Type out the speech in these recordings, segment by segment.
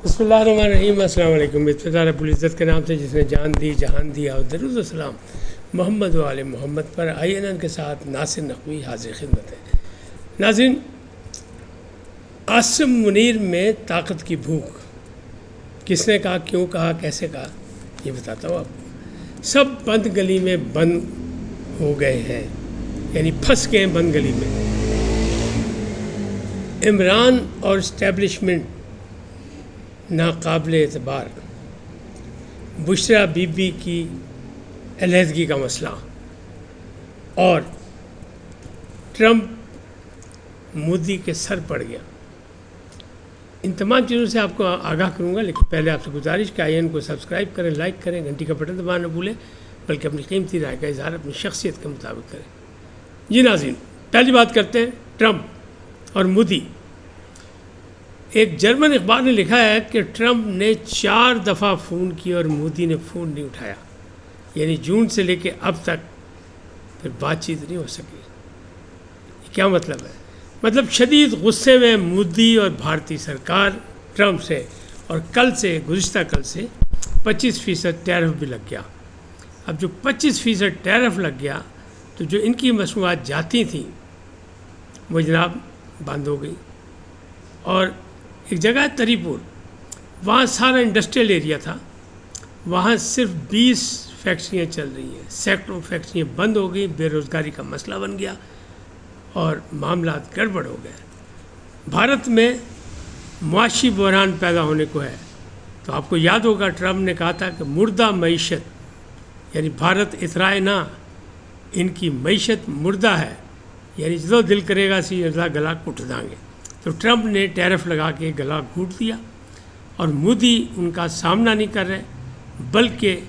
بسم اللہ الرحمن الرحیم۔ السلام علیکم۔ ابتدا رب العزت کے نام سے جس نے جان دی جہان دیا، اور درود و سلام محمد و آل محمد پر۔ آئین کے ساتھ ناصر نقوی حاضر خدمت ہے۔ ناظرین، عاصم منیر میں طاقت کی بھوک، کس نے کہا، کیوں کہا، کیسے کہا، یہ بتاتا ہوں آپ کو۔ سب بند گلی میں بند ہو گئے ہیں، یعنی پھنس گئے ہیں بند گلی میں۔ عمران اور اسٹیبلشمنٹ ناقابل اعتبار، بشریٰ بی بی کی علیحدگی کا مسئلہ، اور ٹرمپ مودی کے سر پڑ گیا۔ ان تمام چیزوں سے آپ کو آگاہ کروں گا، لیکن پہلے آپ سے گزارش کہ آئین کو سبسکرائب کریں، لائک کریں، گھنٹی کا بٹن دبانا نہ بھولیں، بلکہ اپنی قیمتی رائے کا اظہار اپنی شخصیت کے مطابق کریں۔ جی ناظرین، پہلی بات کرتے ہیں ٹرمپ اور مودی۔ ایک جرمن اخبار نے لکھا ہے کہ ٹرمپ نے 4 دفعہ فون کیا اور مودی نے فون نہیں اٹھایا، یعنی جون سے لے کے اب تک پھر بات چیت نہیں ہو سکی۔ کیا مطلب ہے؟ مطلب شدید غصے میں مودی اور بھارتی سرکار ٹرمپ سے، اور گزشتہ کل سے 25% ٹیرف بھی لگ گیا۔ اب جو 25% ٹیرف لگ گیا تو جو ان کی مصنوعات جاتی تھیں وہ جناب بند ہو گئی۔ اور ایک جگہ ہے تری پور، وہاں سارا انڈسٹریل ایریا تھا، وہاں صرف 20 فیکٹریاں چل رہی ہیں، سینکڑوں فیکٹریاں بند ہو گئی، بے روزگاری کا مسئلہ بن گیا اور معاملات گڑبڑ ہو گئے۔ بھارت میں معاشی بحران پیدا ہونے کو ہے، تو آپ کو یاد ہوگا ٹرمپ نے کہا تھا کہ مردہ معیشت، یعنی بھارت اترائے نہ، ان کی معیشت مردہ ہے، یعنی جو دل کرے گا سی گلا گھٹ دیں گے۔ تو ٹرمپ نے ٹیرف لگا کے گلا گھونٹ دیا، اور مودی ان کا سامنا نہیں کر رہے، بلکہ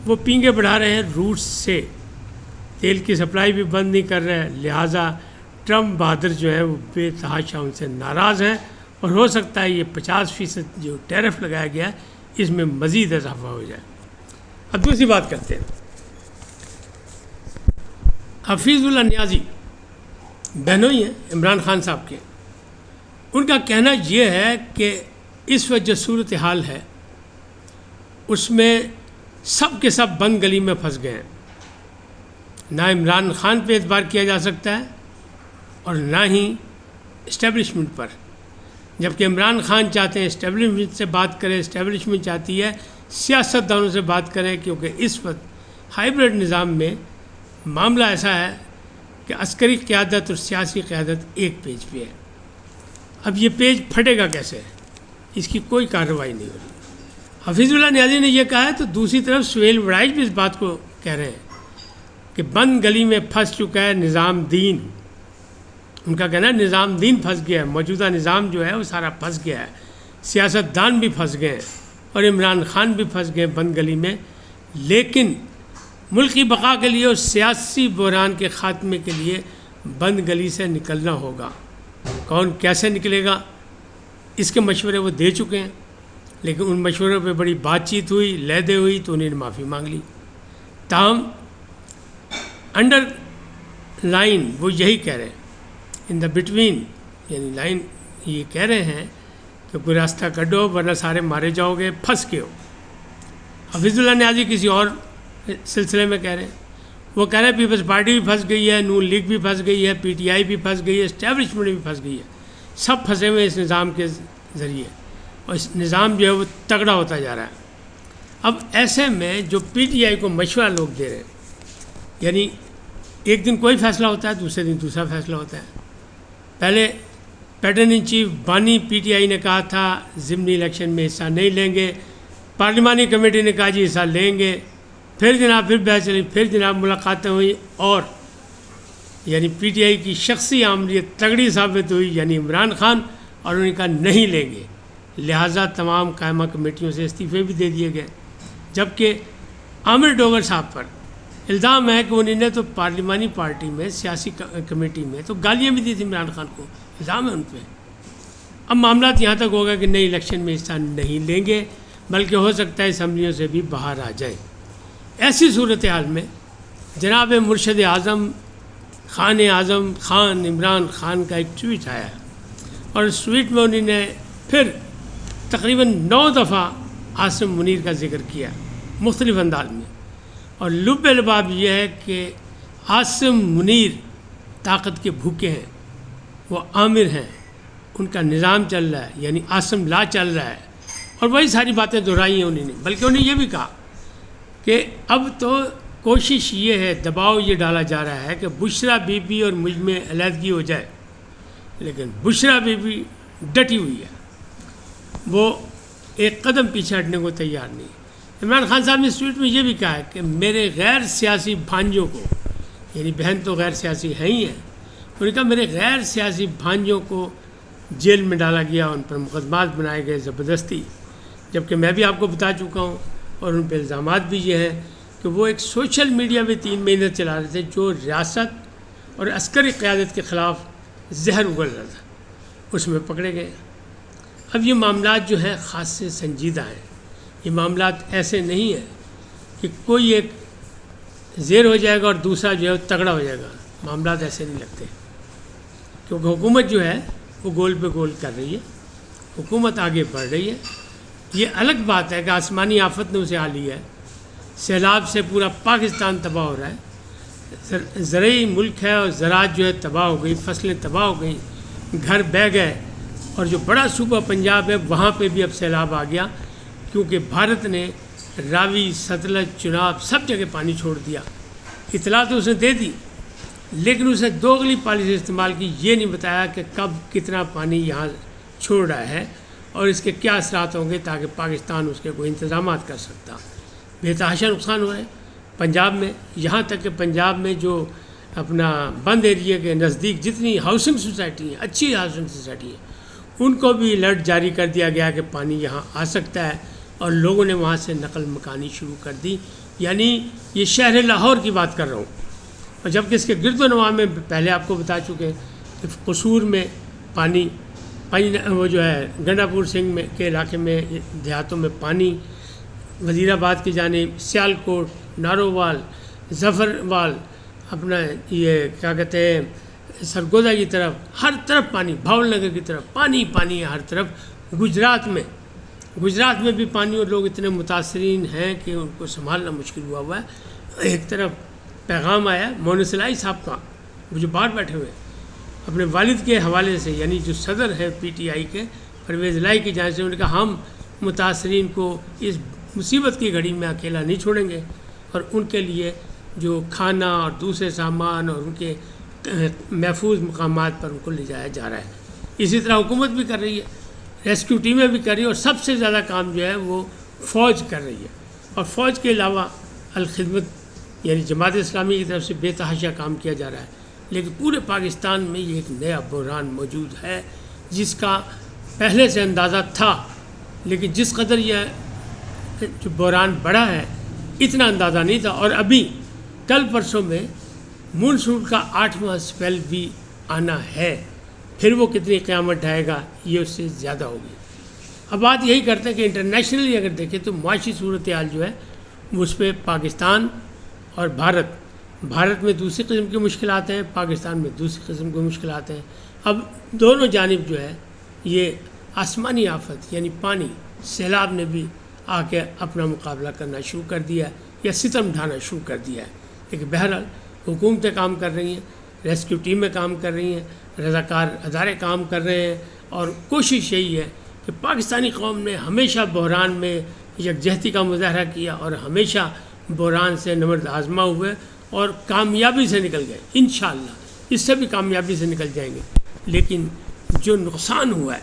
وہ پینگے بڑھا رہے ہیں روس سے، تیل کی سپلائی بھی بند نہیں کر رہے۔ لہٰذا ٹرمپ بہادر جو ہیں وہ بے تحاشا ان سے ناراض ہیں، اور ہو سکتا ہے یہ 50% جو ٹیرف لگایا گیا ہے اس میں مزید اضافہ ہو جائے۔ اب دوسری بات کرتے ہیں، حفیظ اللہ نیازی بہنوئی ہیں عمران خان صاحب کے۔ ان کا کہنا یہ ہے کہ اس وقت جو صورتحال ہے اس میں سب کے سب بند گلی میں پھنس گئے ہیں، نہ عمران خان پہ اعتبار کیا جا سکتا ہے اور نہ ہی اسٹیبلشمنٹ پر، جبکہ عمران خان چاہتے ہیں اسٹیبلشمنٹ سے بات کریں، اسٹیبلشمنٹ چاہتی ہے سیاست دانوں سے بات کریں، کیونکہ اس وقت ہائیبرڈ نظام میں معاملہ ایسا ہے کہ عسکری قیادت اور سیاسی قیادت ایک پیج پہ ہے۔ اب یہ پیج پھٹے گا کیسے؟ اس کی کوئی کارروائی نہیں ہو رہی۔ حفیظ اللہ نیازی نے یہ کہا ہے، تو دوسری طرف سہیل وڑائچ بھی اس بات کو کہہ رہے ہیں کہ بند گلی میں پھنس چکا ہے نظام دین۔ ان کا کہنا ہے نظام دین پھنس گیا ہے، موجودہ نظام جو ہے وہ سارا پھنس گیا ہے، سیاست دان بھی پھنس گئے ہیں اور عمران خان بھی پھنس گئے بند گلی میں۔ لیکن ملکی بقا کے لیے اور سیاسی بحران کے خاتمے کے لیے بند گلی سے نکلنا ہوگا۔ کون کیسے نکلے گا اس کے مشورے وہ دے چکے ہیں، لیکن ان مشوروں پہ بڑی بات چیت ہوئی، لیدے ہوئی، تو انہیں معافی مانگ لی۔ تاہم انڈر لائن وہ یہی کہہ رہے ہیں، ان دا بٹوین، یعنی لائن یہ کہہ رہے ہیں کہ کوئی راستہ کڈو ورنہ سارے مارے جاؤ گے، پھنس کے ہو۔ حفیظ اللہ نیازی کسی اور سلسلے میں کہہ رہے ہیں، وہ کہہ رہے ہیں پیپلز پارٹی بھی پھنس گئی ہے، نون لیگ بھی پھنس گئی ہے، پی ٹی آئی بھی پھنس گئی ہے، اسٹیبلشمنٹ بھی پھنس گئی ہے، سب پھنسے ہوئے اس نظام کے ذریعے، اور اس نظام جو ہے وہ تگڑا ہوتا جا رہا ہے۔ اب ایسے میں جو پی ٹی آئی کو مشورہ لوگ دے رہے ہیں، یعنی ایک دن کوئی فیصلہ ہوتا ہے، دوسرے دن دوسرا فیصلہ ہوتا ہے۔ پہلے پیٹرن ان چیف بانی پی ٹی آئی نے کہا تھا ضمنی الیکشن میں حصہ نہیں لیں گے، پارلیمانی کمیٹی نے کہا جی حصہ لیں گے، پھر جناب پھر بحث چلی، پھر جناب ملاقاتیں ہوئی، اور یعنی پی ٹی آئی کی شخصی آمریت تگڑی ثابت ہوئی، یعنی عمران خان، اور انہوں نے کہا نہیں لیں گے۔ لہٰذا تمام قائمہ کمیٹیوں سے استعفے بھی دے دیے گئے، جبکہ عامر ڈوگر صاحب پر الزام ہے کہ انہوں نے تو پارلیمانی پارٹی میں سیاسی کمیٹی میں تو گالیاں بھی دی تھی عمران خان کو، الزام ہے ان پہ۔ اب معاملات یہاں تک ہوگا کہ نئی الیکشن میں حصہ نہیں لیں گے، بلکہ ہو سکتا ہے اسمبلیوں سے بھی باہر آ جائیں۔ ایسی صورتحال میں جناب مرشد اعظم خان عمران خان کا ایک ٹویٹ آیا، اور اس ٹویٹ میں انہوں نے پھر تقریباً 9 دفعہ عاصم منیر کا ذکر کیا مختلف انداز میں، اور لب لباب یہ ہے کہ عاصم منیر طاقت کے بھوکے ہیں، وہ عامر ہیں، ان کا نظام چل رہا ہے، یعنی عاصم لا چل رہا ہے، اور وہی ساری باتیں دہرائی ہیں انہوں نے، بلکہ انہیں یہ بھی کہا کہ اب تو کوشش یہ ہے، دباؤ یہ ڈالا جا رہا ہے کہ بشریٰ بی بی اور مجھ میں علیحدگی ہو جائے، لیکن بشریٰ بی بی ڈٹی ہوئی ہے، وہ ایک قدم پیچھے ہٹنے کو تیار نہیں۔ عمران خان صاحب نے اس ٹویٹ میں یہ بھی کہا ہے کہ میرے غیر سیاسی بھانجوں کو، یعنی بہن تو غیر سیاسی ہیں ہی ہیں، انہوں نے کہا میرے غیر سیاسی بھانجوں کو جیل میں ڈالا گیا، ان پر مقدمات بنائے گئے زبردستی، جبکہ میں بھی آپ کو بتا چکا ہوں اور ان پہ الزامات بھی یہ ہیں کہ وہ ایک سوشل میڈیا میں 3 مہینے چلا رہے تھے جو ریاست اور عسکری قیادت کے خلاف زہر اگل رہا تھا، اس میں پکڑے گئے۔ اب یہ معاملات جو ہیں خاص سے سنجیدہ ہیں، یہ معاملات ایسے نہیں ہیں کہ کوئی ایک زیر ہو جائے گا اور دوسرا جو ہے وہ تگڑا ہو جائے گا، معاملات ایسے نہیں لگتے، کیونکہ حکومت جو ہے وہ گول پہ گول کر رہی ہے، حکومت آگے بڑھ رہی ہے۔ یہ الگ بات ہے کہ آسمانی آفت نے اسے آ لیا ہے، سیلاب سے پورا پاکستان تباہ ہو رہا ہے، زرعی ملک ہے اور زراعت جو ہے تباہ ہو گئی، فصلیں تباہ ہو گئیں، گھر بہہ گئے، اور جو بڑا صوبہ پنجاب ہے وہاں پہ بھی اب سیلاب آ گیا، کیونکہ بھارت نے راوی، ستلج، چناب سب جگہ پانی چھوڑ دیا۔ اطلاع تو اس نے دے دی، لیکن اسے دوغلی پالیسی استعمال کی، یہ نہیں بتایا کہ کب کتنا پانی یہاں چھوڑ رہا ہے اور اس کے کیا اثرات ہوں گے، تاکہ پاکستان اس کے کوئی انتظامات کر سکتا۔ بے تحاشا نقصان ہوا ہے پنجاب میں، یہاں تک کہ پنجاب میں جو اپنا بند ایریا کے نزدیک جتنی ہاؤسنگ سوسائٹی ہیں، اچھی ہاؤسنگ سوسائٹی ہیں، ان کو بھی الرٹ جاری کر دیا گیا کہ پانی یہاں آ سکتا ہے، اور لوگوں نے وہاں سے نقل مکانی شروع کر دی۔ یعنی یہ شہر لاہور کی بات کر رہا ہوں، اور جبکہ اس کے گرد و نواح میں پہلے آپ کو بتا چکے کہ قصور میں پانی، وہ جو ہے گنڈا پور سنگھ میں کے علاقے میں دیہاتوں میں پانی، وزیر آباد کی جانب سیالکوٹ، نارووال، ظفروال، اپنا یہ کیا کہتے ہیں سرگودا کی طرف، ہر طرف پانی، بھاول نگر کی طرف پانی پانی ہے ہر طرف۔ گجرات میں بھی پانی، اور لوگ اتنے متاثرین ہیں کہ ان کو سنبھالنا مشکل ہوا ہے۔ ایک طرف پیغام آیا مونس الائی صاحب کا، وہ جو باہر بیٹھے ہوئے، اپنے والد کے حوالے سے، یعنی جو صدر ہے پی ٹی آئی کے پرویز الائی کی جانب سے، انہوں نے کہا ہم متاثرین کو اس مصیبت کی گھڑی میں اکیلا نہیں چھوڑیں گے، اور ان کے لیے جو کھانا اور دوسرے سامان اور ان کے محفوظ مقامات پر ان کو لے جایا جا رہا ہے۔ اسی طرح حکومت بھی کر رہی ہے، ریسکیو ٹیمیں بھی کر رہی ہیں، اور سب سے زیادہ کام جو ہے وہ فوج کر رہی ہے، اور فوج کے علاوہ الخدمت یعنی جماعت اسلامی کی طرف سے بے تحاشا کام کیا جا رہا ہے۔ لیکن پورے پاکستان میں یہ ایک نیا بحران موجود ہے جس کا پہلے سے اندازہ تھا، لیکن جس قدر یہ جو بحران بڑھا ہے اتنا اندازہ نہیں تھا، اور ابھی کل پرسوں میں مونسون کا 8واں اسپیل بھی آنا ہے، پھر وہ کتنی قیامت ڈھائے گا یہ اس سے زیادہ ہوگی۔ اب بات یہی کرتے ہیں کہ انٹرنیشنلی اگر دیکھیں تو معاشی صورتحال جو ہے اس پہ پاکستان اور بھارت میں دوسری قسم کی مشکلات ہیں، پاکستان میں دوسری قسم کی مشکلات ہیں۔ اب دونوں جانب جو ہے یہ آسمانی آفت یعنی پانی، سیلاب نے بھی آ کے اپنا مقابلہ کرنا شروع کر دیا ہے یا ستم ڈھانا شروع کر دیا ہے۔ لیکن بہرحال حکومتیں کام کر رہی ہیں، ریسکیو ٹیمیں کام کر رہی ہیں، رضاکار ادارے کام کر رہے ہیں، اور کوشش یہی ہے کہ پاکستانی قوم نے ہمیشہ بحران میں یکجہتی کا مظاہرہ کیا اور ہمیشہ بحران سے نبرد آزما ہوئے اور کامیابی سے نکل گئے۔ انشاءاللہ اس سے بھی کامیابی سے نکل جائیں گے، لیکن جو نقصان ہوا ہے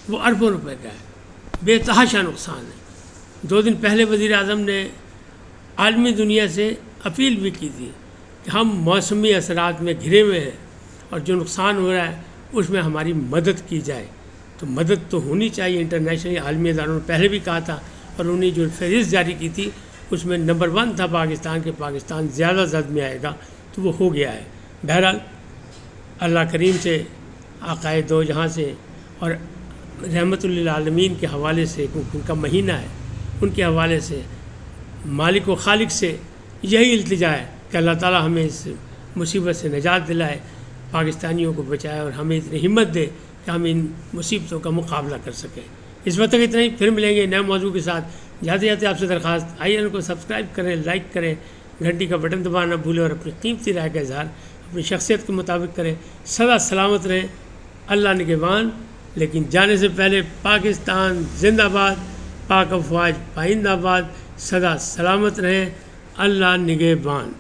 وہ اربوں روپے کا ہے، بے تحاشا نقصان ہے۔ 2 دن پہلے وزیر اعظم نے عالمی دنیا سے اپیل بھی کی تھی کہ ہم موسمی اثرات میں گھرے ہوئے ہیں اور جو نقصان ہو رہا ہے اس میں ہماری مدد کی جائے۔ تو مدد تو ہونی چاہیے، انٹرنیشنل عالمی اداروں نے پہلے بھی کہا تھا، اور انہیں جو فہرست جاری کی تھی اس میں نمبر 1 تھا پاکستان کے، پاکستان زیادہ زد میں آئے گا، تو وہ ہو گیا ہے۔ بہرحال اللہ کریم سے، آقائے دو جہاں سے اور رحمت للعالمین کے حوالے سے، کیونکہ ان کا مہینہ ہے، ان کے حوالے سے مالک و خالق سے یہی التجا ہے کہ اللہ تعالی ہمیں اس مصیبت سے نجات دلائے، پاکستانیوں کو بچائے، اور ہمیں اتنی ہمت دے کہ ہم ان مصیبتوں کا مقابلہ کر سکیں۔ اس وقت تک اتنا ہی، پھر ملیں گے نئے موضوع کے ساتھ۔ جاتے جاتے آپ سے درخواست، آئیے ان کو سبسکرائب کریں، لائک کریں، گھنٹی کا بٹن دبانا نہ بھولیں، اور اپنی قیمتی رائے کا اظہار اپنی شخصیت کے مطابق کریں۔ سدا سلامت رہیں، اللہ نگہبان۔ لیکن جانے سے پہلے پاکستان زندہ باد، پاک افواج پائندہ باد، سدا سلامت رہیں، اللہ نگہبان۔